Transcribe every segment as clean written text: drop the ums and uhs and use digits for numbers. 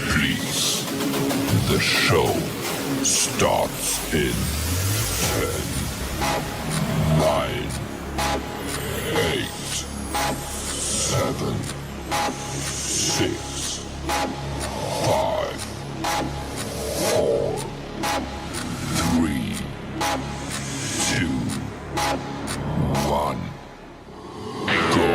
Please, the show starts in 10, 9, 8, 7, 6, 5, 4, 3, 2, 1, go.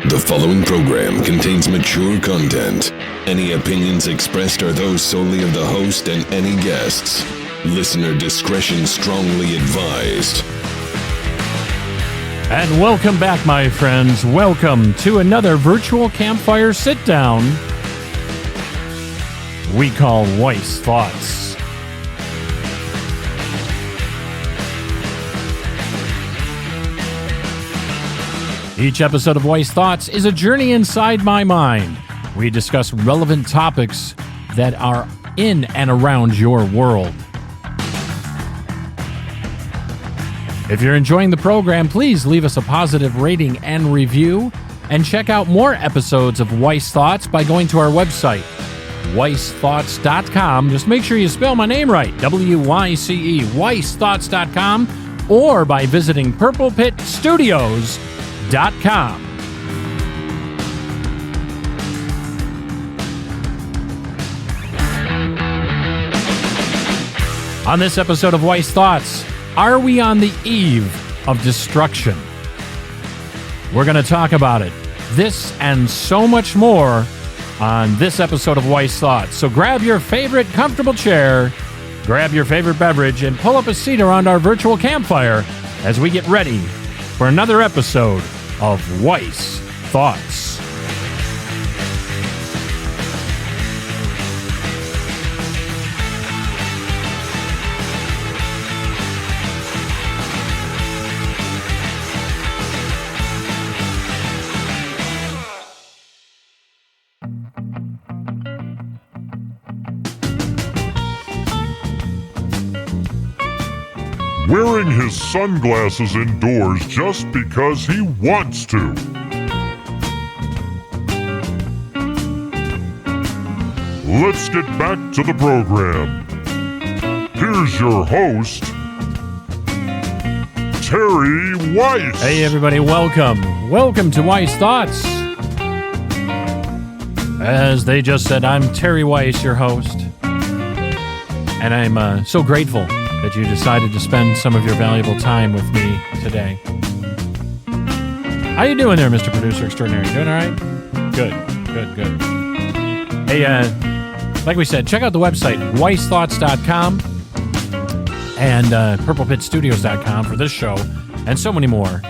The following program contains mature content. Any opinions expressed are those solely of the host and any guests. Listener discretion strongly advised. And welcome back, my friends. Welcome to another virtual campfire sit-down we call Weiss Thoughts. Each episode of Weiss Thoughts is a journey inside my mind. We discuss relevant topics that are in and around your world. If you're enjoying the program, please leave us a positive rating and review, and check out more episodes of Weiss Thoughts by going to our website, weissthoughts.com. Just make sure you spell my name right, W-Y-C-E, weissthoughts.com, or by visiting purplepitstudios.com. On this episode of Weiss Thoughts, are we on the eve of destruction? We're going to talk about it. This and so much more on this episode of Weiss Thoughts. So grab your favorite comfortable chair, grab your favorite beverage, and pull up a seat around our virtual campfire as we get ready for another episode of Weiss Thoughts. Wearing his sunglasses indoors just because he wants to. Let's get back to the program. Here's your host, Terry Weiss. Hey everybody, welcome. Welcome to Weiss Thoughts. As they just said, I'm Terry Weiss, your host. And I'm so grateful that you decided to spend some of your valuable time with me today. How you doing there, Mr. Producer Extraordinary? Doing all right? Good. Hey, like we said, check out the website, weissthoughts.com and purplepitstudios.com for this show and so many more.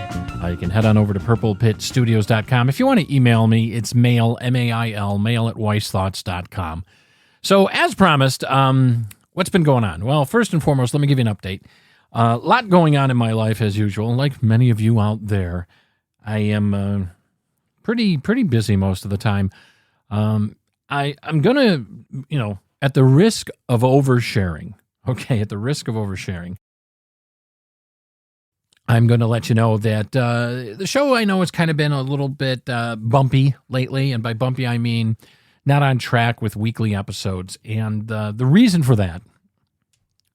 You can head on over to purplepitstudios.com. If you want to email me, it's mail, M-A-I-L, mail at weissthoughts.com. So, as promised, what's been going on? Well, first and foremost, let me give you an update. A lot going on in my life as usual. Like many of you out there, I am pretty busy most of the time. I'm going to, at the risk of oversharing, I'm going to let you know that the show, I know, has kind of been a little bit bumpy lately. And by bumpy, I mean not on track with weekly episodes. And the reason for that,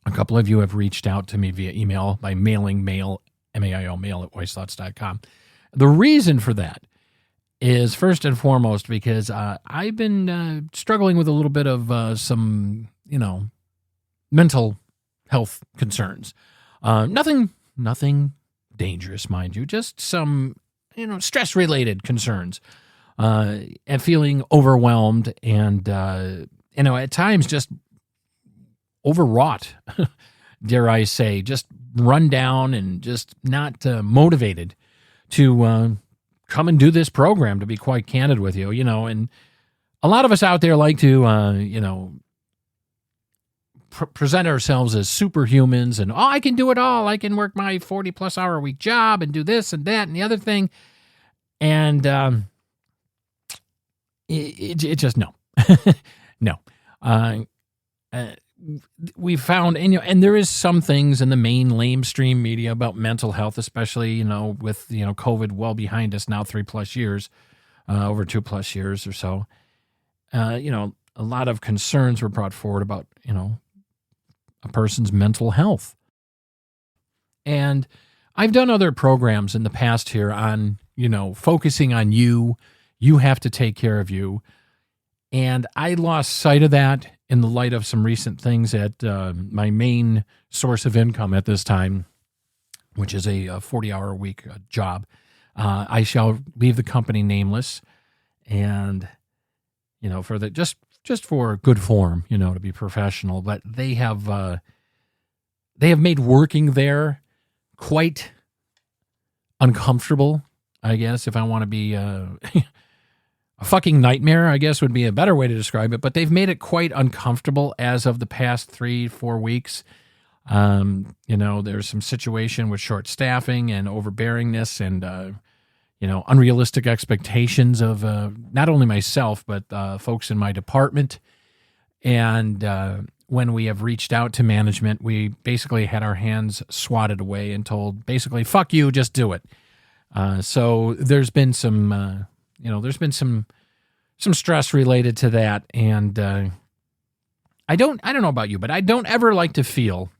a couple of you have reached out to me via email by mailing mail, M-A-I-L, mail at weissthoughts.com. The reason for that is first and foremost because I've been struggling with a little bit of some, mental health concerns. Nothing dangerous, mind you, just some, stress-related concerns. And feeling overwhelmed and, at times just overwrought, dare I say, just run down and just not motivated to come and do this program, to be quite candid with you, and a lot of us out there like to, present ourselves as superhumans and, I can do it all. I can work my 40-plus hour a week job and do this and that and the other thing. And it just, no. we found, and there is some things in the main lamestream media about mental health, especially, with, COVID well behind us now, 3+ years, over 2+ years or so. A lot of concerns were brought forward about, a person's mental health. And I've done other programs in the past here on, focusing on you. You have to take care of you. And I lost sight of that in the light of some recent things at my main source of income at this time, which is a 40-hour-a-week job. I shall leave the company nameless, and for the just for good form, to be professional. But they have made working there quite uncomfortable, I guess, if I want to be a fucking nightmare, I guess would be a better way to describe it. But they've made it quite uncomfortable as of the past 3-4 weeks. There's some situation with short staffing and overbearingness and, unrealistic expectations of not only myself, but folks in my department. And when we have reached out to management, we basically had our hands swatted away and told, basically, fuck you, just do it. So there's been some, some stress related to that. And I don't know about you, but I don't ever like to feel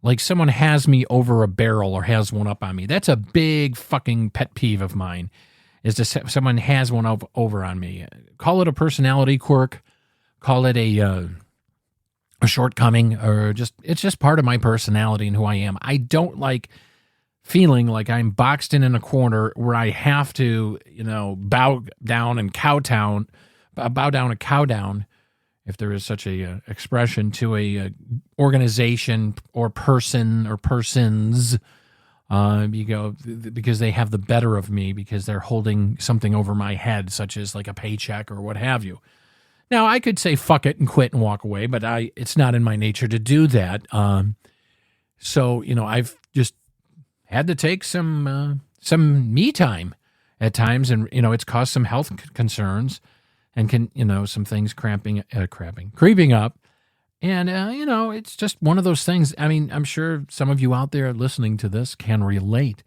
like someone has me over a barrel or has one up on me. That's a big fucking pet peeve of mine, is to someone has one over on me. Call it a personality quirk, call it a shortcoming, or it's just part of my personality and who I am. I don't like feeling like I'm boxed in a corner where I have to, bow down and cow down, if there is such a expression, to a organization or person or persons, because they have the better of me, because they're holding something over my head, such as like a paycheck or what have you. Now, I could say fuck it and quit and walk away, but it's not in my nature to do that. So I've just had to take some me time at times, and it's caused some health concerns. And some things creeping up. And, it's just one of those things. I mean, I'm sure some of you out there listening to this can relate.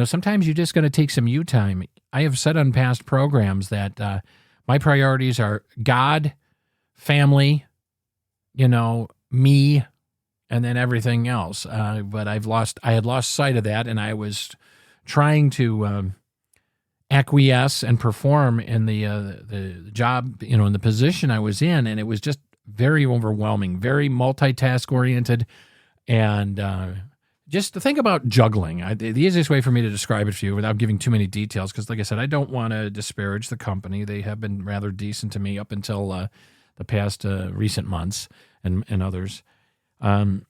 Sometimes you just got to take some you time. I have said on past programs that my priorities are God, family, me, and then everything else. But I had lost sight of that, and I was trying to acquiesce and perform in the job, in the position I was in, and it was just very overwhelming, very multitask oriented, and just to think about juggling. The easiest way for me to describe it for you, without giving too many details, because like I said, I don't want to disparage the company. They have been rather decent to me up until the past recent months and others. Think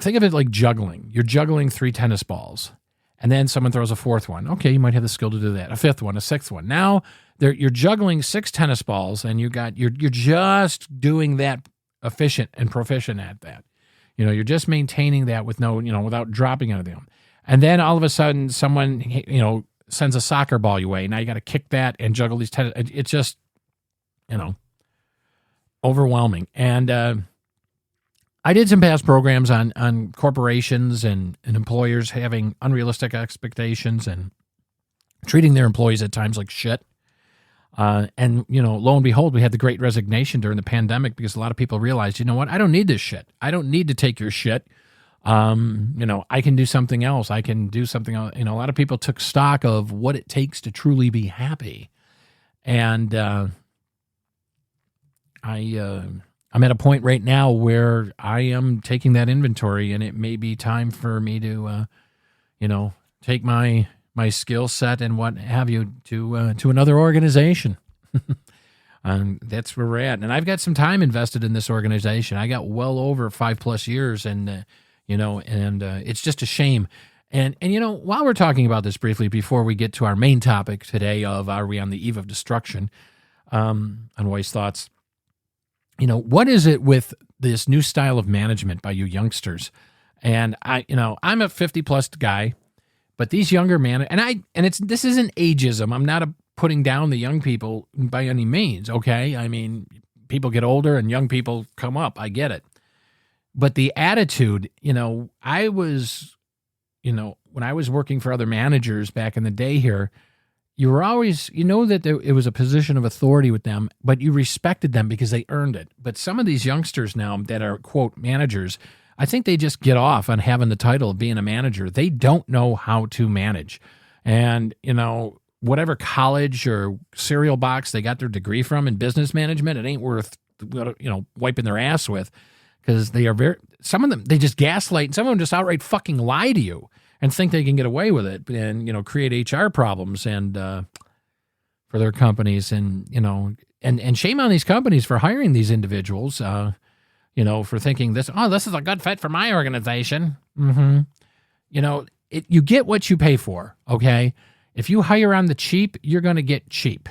of it like juggling. You're juggling 3 tennis balls. And then someone throws a 4th one. Okay, you might have the skill to do that. A 5th one, a 6th one. Now you're juggling 6 tennis balls, and you're just doing that efficient and proficient at that. You're just maintaining that with without dropping anything. And then all of a sudden, someone sends a soccer ball your way. Now you got to kick that and juggle these tennis. It's just overwhelming. And I did some past programs on corporations and employers having unrealistic expectations and treating their employees at times like shit. And lo and behold, we had the Great Resignation during the pandemic, because a lot of people realized, you know what, I don't need this shit. I don't need to take your shit. I can do something else. I can do something else. A lot of people took stock of what it takes to truly be happy. And I'm at a point right now where I am taking that inventory, and it may be time for me to, take my skill set and what have you to another organization. That's where we're at. And I've got some time invested in this organization. I got well over 5+ years, and it's just a shame. And while we're talking about this briefly, before we get to our main topic today of Are We on the Eve of Destruction, on Wise Thoughts, what is it with this new style of management by you youngsters? And I'm a 50+ guy, but these younger this isn't ageism. I'm not putting down the young people by any means. Okay. I mean, people get older and young people come up. I get it. But the attitude, I was, when I was working for other managers back in the day here, you were always, that it was a position of authority with them, but you respected them because they earned it. But some of these youngsters now that are, quote, managers, I think they just get off on having the title of being a manager. They don't know how to manage. And, whatever college or cereal box they got their degree from in business management, it ain't worth, wiping their ass with, because some of them, they just gaslight, and some of them just outright fucking lie to you and think they can get away with it and, create HR problems and for their companies and shame on these companies for hiring these individuals, for thinking this is a good fit for my organization. Mm-hmm. You get what you pay for, okay? If you hire on the cheap, you're going to get cheap.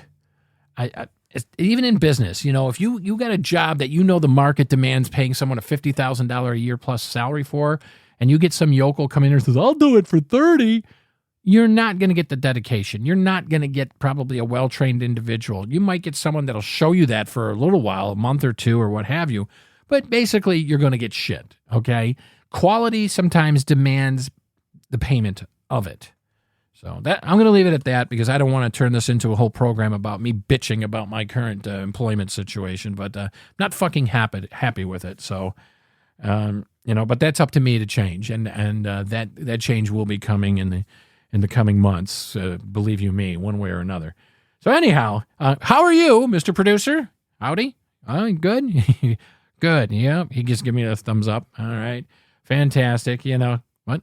Even in business, if you got a job that the market demands paying someone a $50,000 a year plus salary for, and you get some yokel come in and says, I'll do it for 30, you're not going to get the dedication. You're not going to get probably a well-trained individual. You might get someone that'll show you that for a little while, a month or two or what have you, but basically you're going to get shit, okay? Quality sometimes demands the payment of it. So that I'm going to leave it at that because I don't want to turn this into a whole program about me bitching about my current employment situation, but not fucking happy with it. So, but that's up to me to change, and that change will be coming in the coming months. Believe you me, one way or another. So anyhow, how are you, Mr. Producer? Howdy. Good. Good. Yeah, he just gave me a thumbs up. All right, fantastic. What?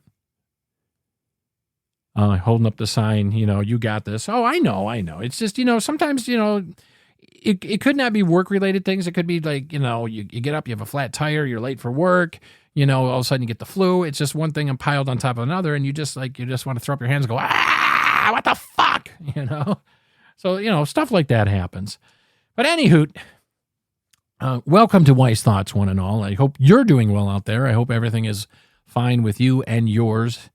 Holding up the sign, you got this. Oh, I know. It's just, sometimes, it could not be work-related things. It could be like, you get up, you have a flat tire, you're late for work, all of a sudden you get the flu. It's just one thing piled on top of another, and you just want to throw up your hands and go, what the fuck, So, stuff like that happens. But anywho, welcome to Wise Thoughts, one and all. I hope you're doing well out there. I hope everything is fine with you and yours.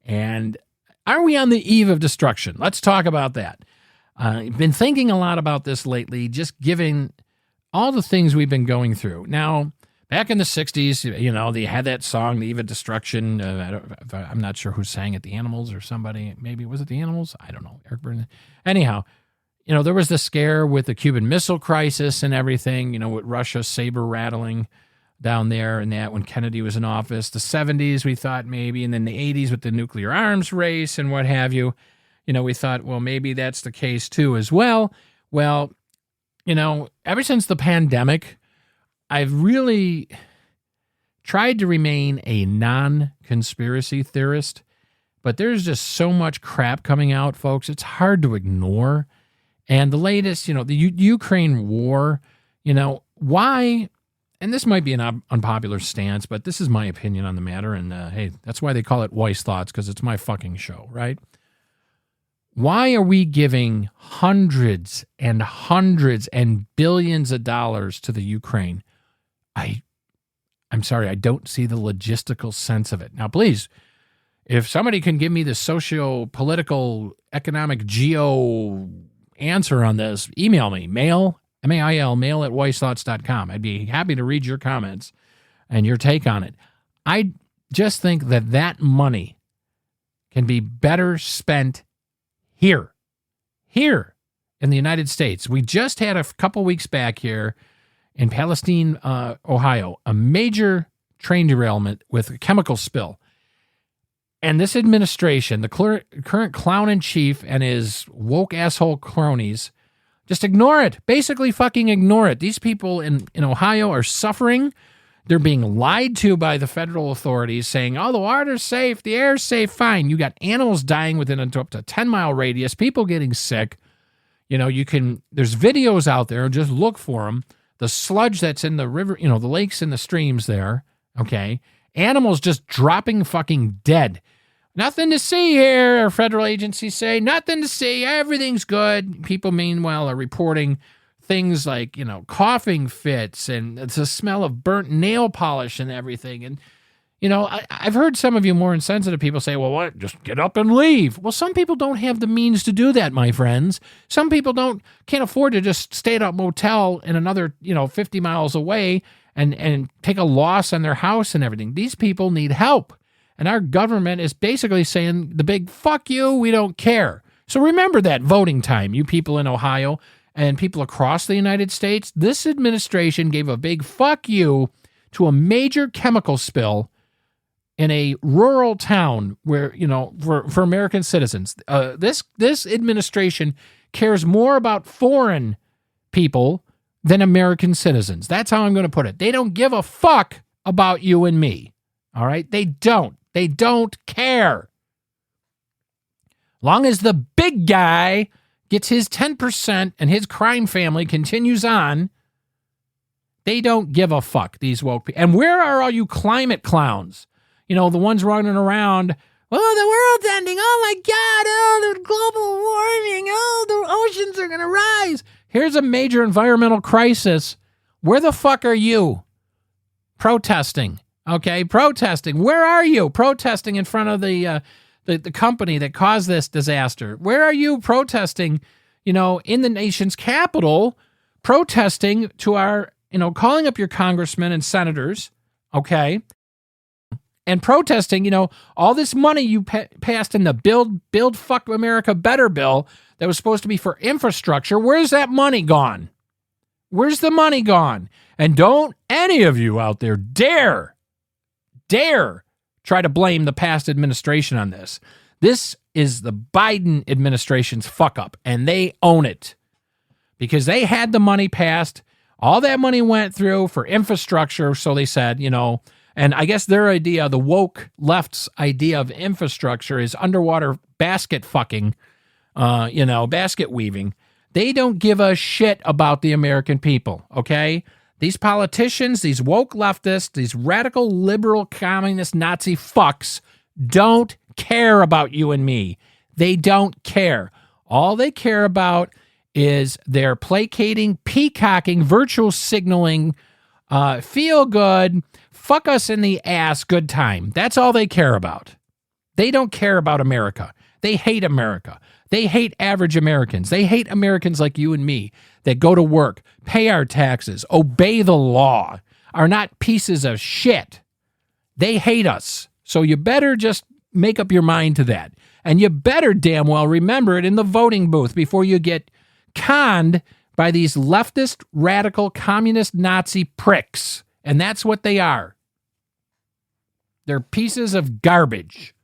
And are we on the eve of destruction? Let's talk about that. I've been thinking a lot about this lately, just given all the things we've been going through. Now, back in the 60s, they had that song, The Eve of Destruction. I'm not sure who sang it, the Animals or somebody. Maybe, was it the Animals? I don't know. Eric Burdon. Anyhow, there was the scare with the Cuban Missile Crisis and everything, with Russia saber rattling down there and that when Kennedy was in office. The 70s, we thought maybe, and then the 80s with the nuclear arms race and what have you. We thought, well, maybe that's the case too as well. Well, ever since the pandemic, I've really tried to remain a non-conspiracy theorist, but there's just so much crap coming out, folks. It's hard to ignore. And the latest, the Ukraine war, why... And this might be an unpopular stance, but this is my opinion on the matter. And hey, that's why they call it Wise Thoughts, because it's my fucking show, right? Why are we giving hundreds and billions of dollars to the Ukraine? I'm sorry, I don't see the logistical sense of it. Now, please, if somebody can give me the socio-political, economic, geo answer on this, email me, mail at wisethoughts.com. I'd be happy to read your comments and your take on it. I just think that money can be better spent here in the United States. We just had a couple weeks back here in Palestine, Ohio, a major train derailment with a chemical spill. And this administration, the current clown-in-chief and his woke asshole cronies, just ignore it. Basically fucking ignore it. These people in Ohio are suffering. They're being lied to by the federal authorities saying, the water's safe, the air's safe, fine. You got animals dying within up to a 10-mile radius, people getting sick. There's videos out there, just look for them. The sludge that's in the river, the lakes and the streams there, okay? Animals just dropping fucking dead. Nothing to see here, our federal agencies say. Nothing to see. Everything's good. People, meanwhile, are reporting things like, coughing fits and it's the smell of burnt nail polish and everything. And, I've heard some of you more insensitive people say, well, what? Just get up and leave. Well, some people don't have the means to do that, my friends. Some people can't afford to just stay at a motel in another, 50 miles away and take a loss on their house and everything. These people need help. And our government is basically saying the big fuck you, we don't care. So remember that voting time, you people in Ohio and people across the United States. This administration gave a big fuck you to a major chemical spill in a rural town where, for American citizens. This administration cares more about foreign people than American citizens. That's how I'm going to put it. They don't give a fuck about you and me. All right? They don't. They don't care. Long as the big guy gets his 10% and his crime family continues on, they don't give a fuck, these woke people. And where are all you climate clowns? The ones running around, oh, the world's ending, oh my God, oh, the global warming, oh, the oceans are going to rise. Here's a major environmental crisis. Where the fuck are you? Protesting, okay? Protesting. Where are you? Protesting in front of the company that caused this disaster. Where are you protesting, in the nation's capital, protesting to our, calling up your congressmen and senators, okay? And protesting, all this money you passed in the Build Fuck America Better bill that was supposed to be for infrastructure. Where's that money gone? Where's the money gone? And don't any of you out there dare try to blame the past administration on this. This is the Biden administration's fuck up, and they own it because they had the money passed. All that money went through for infrastructure, so they said, and I guess their idea, the woke left's idea of infrastructure is underwater basket fucking, basket weaving. They don't give a shit about the American people, okay? These politicians, these woke leftists, these radical liberal communist Nazi fucks don't care about you and me. They don't care. All they care about is their placating, peacocking, virtual signaling, feel good, fuck us in the ass, good time. That's all they care about. They don't care about America. They hate America. They hate average Americans. They hate Americans like you and me that go to work, pay our taxes, obey the law, are not pieces of shit. They hate us. So you better just make up your mind to that. And you better damn well remember it in the voting booth before you get conned by these leftist, radical, communist, Nazi pricks. And that's what they are. They're pieces of garbage.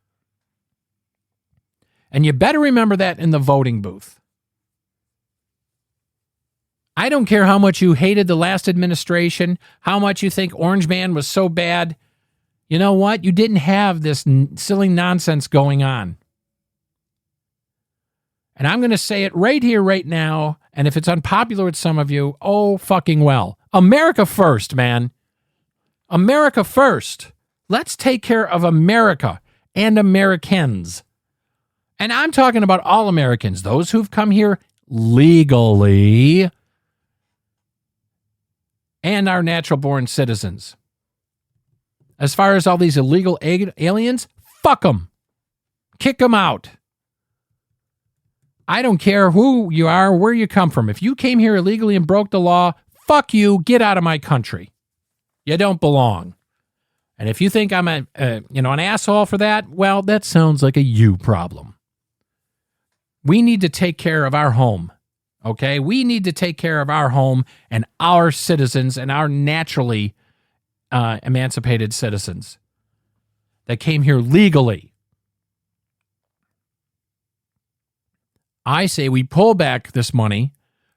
And you better remember that in the voting booth. I don't care how much you hated the last administration, how much you think Orange Man was so bad. You know what? You didn't have this silly nonsense going on. And I'm going to say it right here, right now. And if it's unpopular with some of you, oh, fucking well. America first, man. America first. Let's take care of America and Americans. And I'm talking about all Americans, those who've come here legally and our natural-born citizens. As far as all these illegal aliens, fuck them. Kick them out. I don't care who you are, where you come from. If you came here illegally and broke the law, fuck you, get out of my country. You don't belong. And if you think I'm an asshole for that, well, that sounds like a you problem. We need to take care of our home, okay? We need to take care of our home and our citizens and our naturally emancipated citizens that came here legally. I say we pull back this money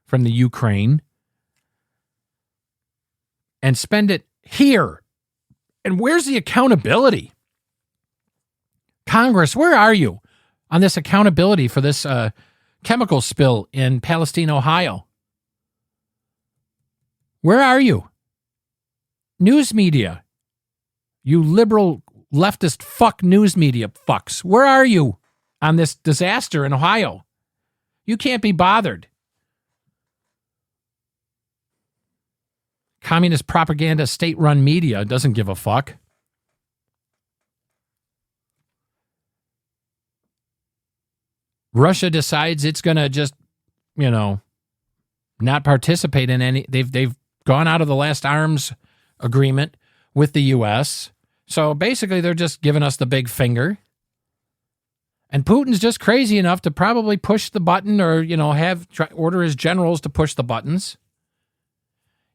from the Ukraine and spend it here. And where's the accountability? Congress, where are you on this accountability for this chemical spill in Palestine, Ohio? Where are you? News media, you liberal leftist fuck news media fucks, where are you on this disaster in Ohio? You can't be bothered. Communist propaganda, state-run media doesn't give a fuck. Russia decides it's going to just, not participate in any. They've gone out of the last arms agreement with the U.S. So basically, they're just giving us the big finger. And Putin's just crazy enough to probably push the button or, order his generals to push the buttons.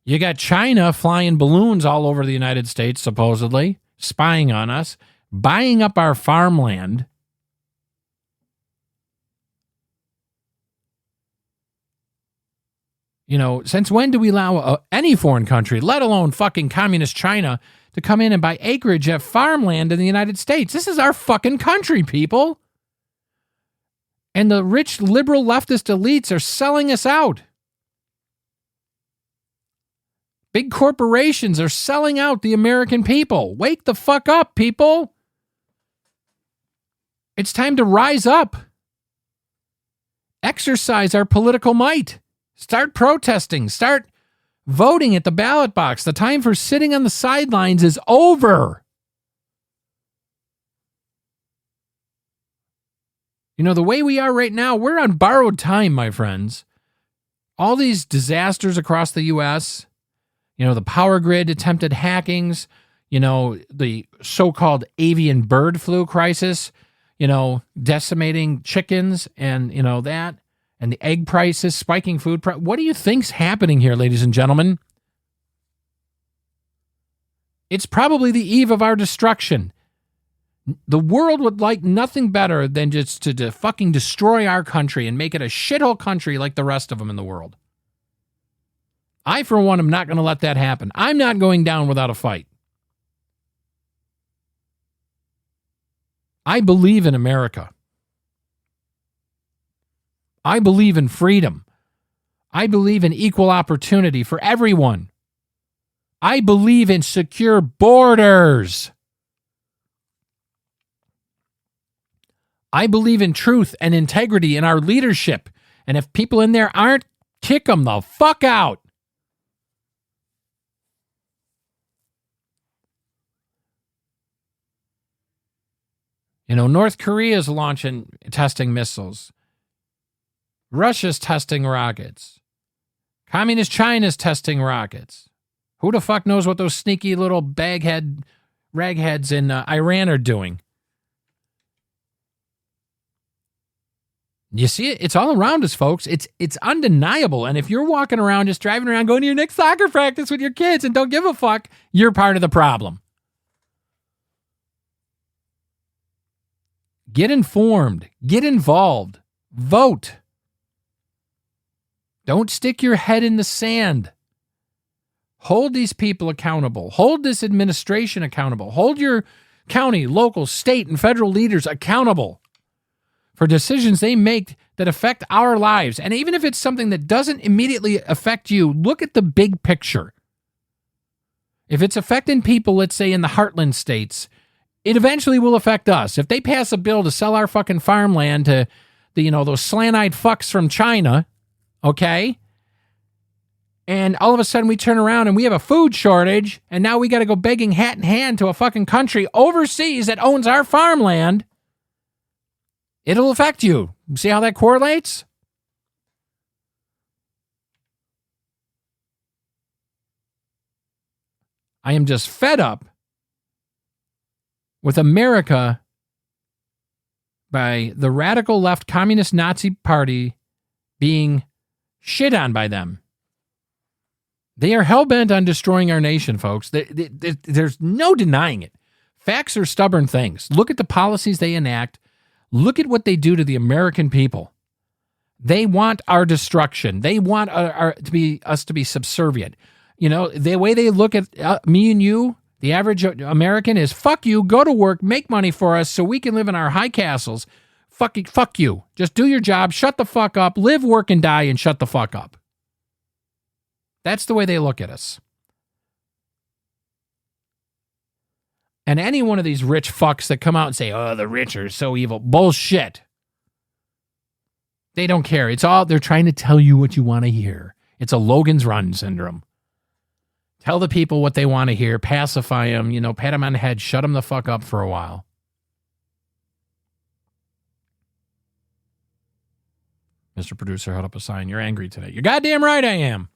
You got China flying balloons all over the United States, supposedly, spying on us, buying up our farmland. Since when do we allow any foreign country, let alone fucking communist China, to come in and buy acreage of farmland in the United States? This is our fucking country, people. And the rich liberal leftist elites are selling us out. Big corporations are selling out the American people. Wake the fuck up, people. It's time to rise up. Exercise our political might. Start protesting. Start voting at the ballot box. The time for sitting on the sidelines is over. The way we are right now, we're on borrowed time, my friends. All these disasters across the U.S., the power grid attempted hackings, the so-called avian bird flu crisis, decimating chickens and, that. And the egg prices, spiking food prices. What do you think's happening here, ladies and gentlemen? It's probably the eve of our destruction. The world would like nothing better than just to fucking destroy our country and make it a shithole country like the rest of them in the world. I, for one, am not going to let that happen. I'm not going down without a fight. I believe in America. I believe in freedom. I believe in equal opportunity for everyone. I believe in secure borders. I believe in truth and integrity in our leadership. And if people in there aren't, kick them the fuck out. North Korea's testing missiles. Russia's testing rockets. Communist China's testing rockets. Who the fuck knows what those sneaky little ragheads in Iran are doing? You see it? It's all around us, folks. It's undeniable. And if you're walking around, just driving around, going to your next soccer practice with your kids and don't give a fuck, you're part of the problem. Get informed. Get involved. Vote. Don't stick your head in the sand. Hold these people accountable. Hold this administration accountable. Hold your county, local, state, and federal leaders accountable for decisions they make that affect our lives. And even if it's something that doesn't immediately affect you, look at the big picture. If it's affecting people, let's say in the heartland states, it eventually will affect us. If they pass a bill to sell our fucking farmland to those slant-eyed fucks from China, okay? And all of a sudden we turn around and we have a food shortage, and now we got to go begging hat in hand to a fucking country overseas that owns our farmland. It'll affect you. See how that correlates? I am just fed up with America by the radical left communist Nazi party being shit on by them. They are hell-bent on destroying our nation, folks. There's no denying it. Facts are stubborn things. Look at the policies they enact. Look at what they do to the American people. They want our destruction. They want us to be subservient. The way they look at me and you, the average American, is fuck you, go to work, make money for us so we can live in our high castles. Fuck you. Just do your job, shut the fuck up, live, work, and die, and shut the fuck up. That's the way they look at us. And any one of these rich fucks that come out and say, oh, the rich are so evil. Bullshit. They don't care. They're trying to tell you what you want to hear. It's a Logan's Run syndrome. Tell the people what they want to hear, pacify them, pat them on the head, shut them the fuck up for a while. Mr. Producer held up a sign. You're angry today. You're goddamn right I am.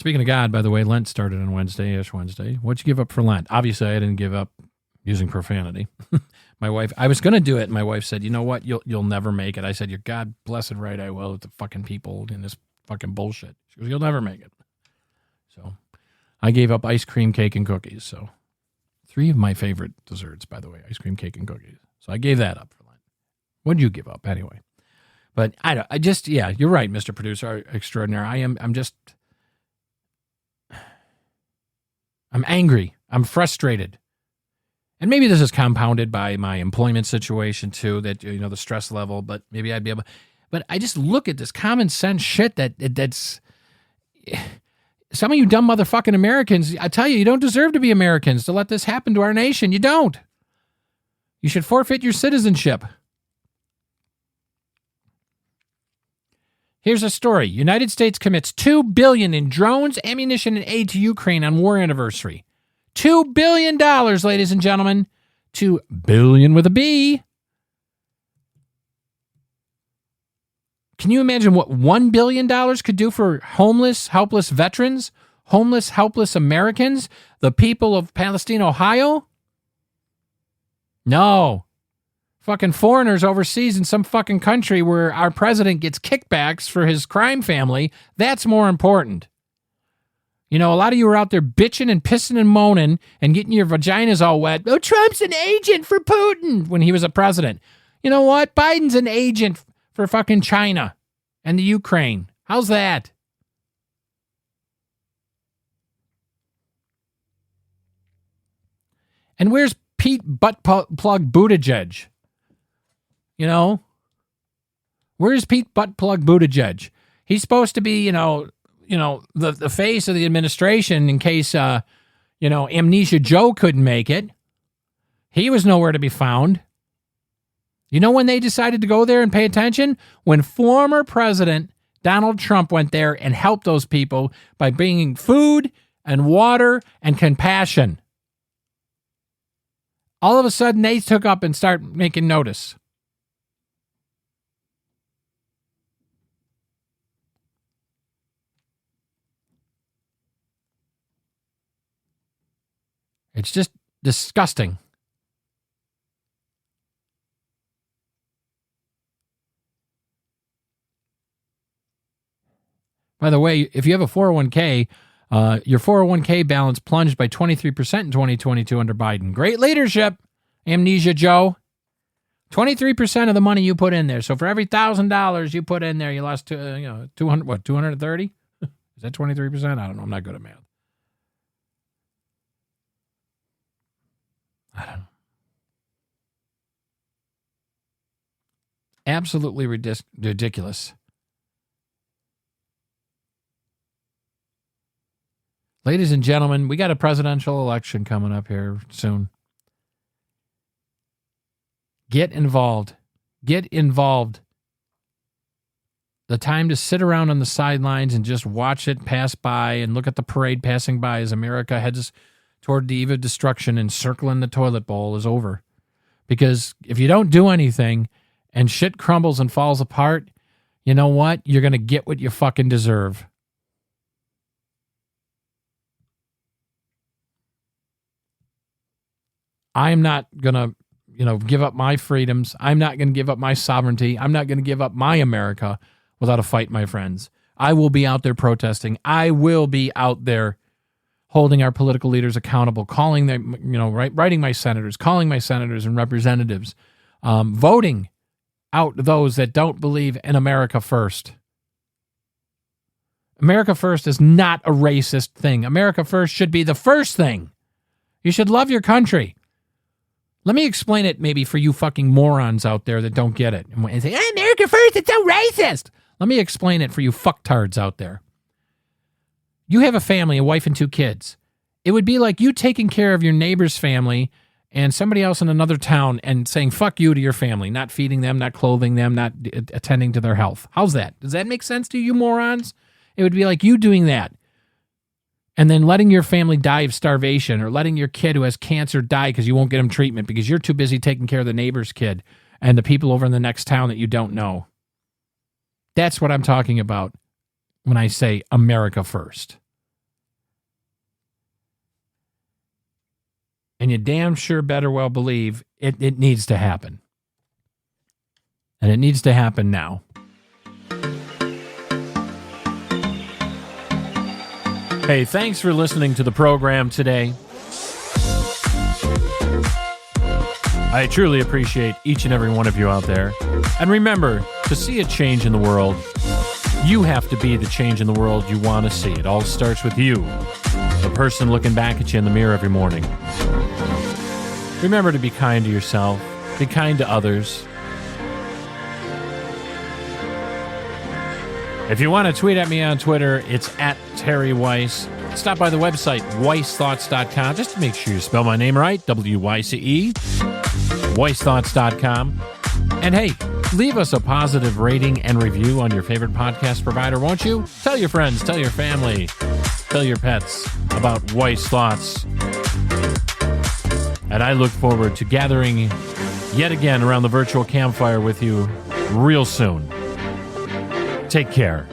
Speaking of God, by the way, Lent started on Wednesday, Ash Wednesday. What'd you give up for Lent? Obviously, I didn't give up using profanity. My wife, I was going to do it, and my wife said, you know what, you'll never make it. I said, you're God blessed right I will with the fucking people in this fucking bullshit. She goes, you'll never make it. So I gave up ice cream, cake, and cookies. So 3 of my favorite desserts, by the way, ice cream, cake, and cookies. So I gave that up for Lent. What'd you give up anyway? But yeah, you're right, Mr. Producer Extraordinaire. I'm angry. I'm frustrated. And maybe this is compounded by my employment situation too, that, the stress level, but maybe I'd be able, but I just look at this common sense shit that's, some of you dumb motherfucking Americans, I tell you, you don't deserve to be Americans to let this happen to our nation. You don't. You should forfeit your citizenship. Here's a story. United States commits $2 billion in drones, ammunition, and aid to Ukraine on war anniversary. $2 billion, ladies and gentlemen. $2 billion with a B. Can you imagine what $1 billion could do for homeless, helpless veterans, homeless, helpless Americans, the people of Palestine, Ohio? No. Fucking foreigners overseas in some fucking country where our president gets kickbacks for his crime family. That's more important. A lot of you are out there bitching and pissing and moaning and getting your vaginas all wet. Oh, Trump's an agent for Putin when he was a president. You know what? Biden's an agent for fucking China and the Ukraine. How's that? And where's Pete Buttplug Buttigieg? Where's Pete Buttplug Buttigieg? He's supposed to be, the face of the administration in case, Amnesia Joe couldn't make it. He was nowhere to be found. You know when they decided to go there and pay attention? When former President Donald Trump went there and helped those people by bringing food and water and compassion. All of a sudden, they took up and start making notice. It's just disgusting. By the way, if you have a 401k, your 401k balance plunged by 23% in 2022 under Biden. Great leadership, Amnesia Joe. 23% of the money you put in there. So for every $1,000 you put in there, you lost 230? Is that 23%? I don't know. I'm not good at math. I don't know. Absolutely ridiculous. Ladies and gentlemen, we got a presidential election coming up here soon. Get involved. Get involved. The time to sit around on the sidelines and just watch it pass by and look at the parade passing by as America heads toward the eve of destruction and circling the toilet bowl is over. Because if you don't do anything and shit crumbles and falls apart, you know what? You're going to get what you fucking deserve. I'm not going to, give up my freedoms. I'm not going to give up my sovereignty. I'm not going to give up my America without a fight, my friends. I will be out there protesting. I will be out there holding our political leaders accountable, calling them, writing my senators, calling my senators and representatives, voting out those that don't believe in America first. America first is not a racist thing. America first should be the first thing. You should love your country. Let me explain it maybe for you fucking morons out there that don't get it. And say, America first, it's so racist. Let me explain it for you fucktards out there. You have a family, a wife and 2 kids. It would be like you taking care of your neighbor's family and somebody else in another town and saying, fuck you to your family, not feeding them, not clothing them, not attending to their health. How's that? Does that make sense to you morons? It would be like you doing that and then letting your family die of starvation or letting your kid who has cancer die because you won't get him treatment because you're too busy taking care of the neighbor's kid and the people over in the next town that you don't know. That's what I'm talking about when I say America first. And you damn sure better well believe it needs to happen. And it needs to happen now. Hey, thanks for listening to the program today. I truly appreciate each and every one of you out there. And remember, to see a change in the world, you have to be the change in the world you want to see. It all starts with you, the person looking back at you in the mirror every morning. Remember to be kind to yourself, be kind to others. If you want to tweet at me on Twitter, it's at Terry Weiss. Stop by the website, weissthoughts.com, just to make sure you spell my name right, W-Y-C-E, weissthoughts.com. And hey, leave us a positive rating and review on your favorite podcast provider, won't you? Tell your friends, tell your family, tell your pets about Weiss Thoughts. And I look forward to gathering yet again around the virtual campfire with you real soon. Take care.